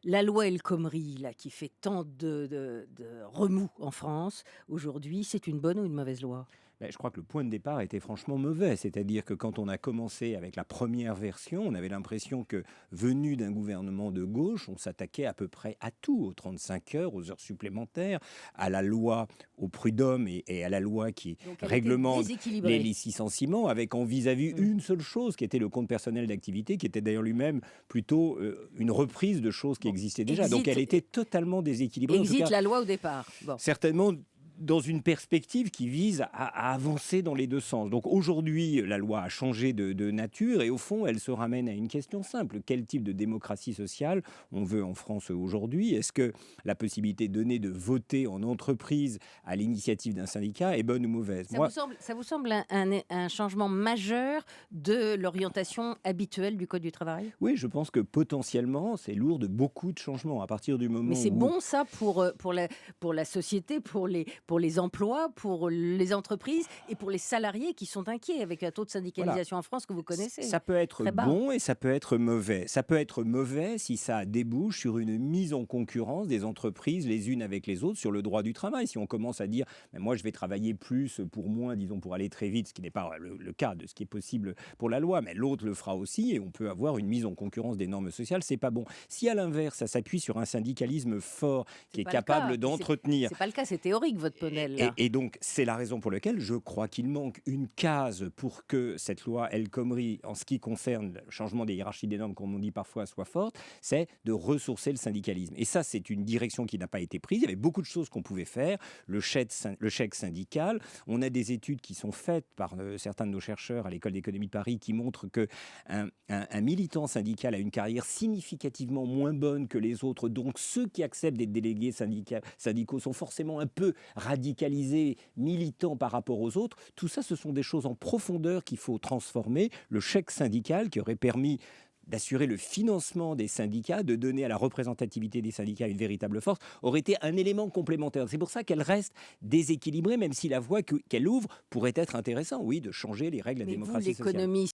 La loi El Khomri, là, qui fait tant de remous en France aujourd'hui, c'est une bonne ou une mauvaise loi? Je crois que le point de départ était franchement mauvais. C'est-à-dire que quand on a commencé avec la première version, on avait l'impression que, venu d'un gouvernement de gauche, on s'attaquait à peu près à tout, aux 35 heures, aux heures supplémentaires, à la loi, au prud'homme et à la loi qui Donc elle était réglemente les déséquilibrée. licenciements, avec en vis-à-vis Mmh. une seule chose, qui était le compte personnel d'activité, qui était d'ailleurs lui-même plutôt une reprise de choses qui Bon, existaient déjà. Donc elle exit était totalement déséquilibrée, en tout exit cas la loi au départ. Bon. certainement dans une perspective qui vise à avancer dans les deux sens. Donc aujourd'hui, la loi a changé de nature et au fond, elle se ramène à une question simple. Quel type de démocratie sociale on veut en France aujourd'hui? Est-ce que la possibilité donnée de voter en entreprise à l'initiative d'un syndicat est bonne ou mauvaise? Moi, Ça vous semble un changement majeur de l'orientation habituelle du code du travail? oui, je pense que potentiellement, c'est lourd de beaucoup de changements. À partir du Mais moment c'est où bon ça pour la société, pour les emplois, pour les entreprises et pour les salariés qui sont inquiets avec un taux de voilà. syndicalisation en France que vous connaissez, Ça peut être très bas. bon et ça peut être mauvais. Ça peut être mauvais si ça débouche sur une mise en concurrence des entreprises les unes avec les autres sur le droit du travail. Si on commence à dire, mais moi je vais travailler plus pour moins, disons pour aller très vite, ce qui n'est pas le cas de ce qui est possible pour la loi, mais l'autre le fera aussi et on peut avoir une mise en concurrence des normes sociales, c'est pas bon. Si à l'inverse, ça s'appuie sur un syndicalisme fort qui C'est est pas le cas, capable puis d'entretenir c'est pas le cas, c'est théorique votre Ponel là. et donc, c'est la raison pour laquelle je crois qu'il manque une case pour que cette loi El Khomri, en ce qui concerne le changement des hiérarchies des normes, comme on dit parfois, soit forte, c'est de ressourcer le syndicalisme. Et ça, c'est une direction qui n'a pas été prise. Il y avait beaucoup de choses qu'on pouvait faire. Le chèque syndical. On a des études qui sont faites par certains de nos chercheurs à l'École d'économie de Paris qui montrent que un militant syndical a une carrière significativement moins bonne que les autres. Donc, ceux qui acceptent d'être délégués syndicaux sont forcément un peu radicalisés, militants par rapport aux autres. Tout ça, ce sont des choses en profondeur qu'il faut transformer. Le chèque syndical qui aurait permis d'assurer le financement des syndicats, de donner à la représentativité des syndicats une véritable force, aurait été un élément complémentaire. C'est pour ça qu'elle reste déséquilibrée, même si la voie qu'elle ouvre pourrait être intéressante, oui, de changer les règles de la Mais vous, démocratie sociale. l'économie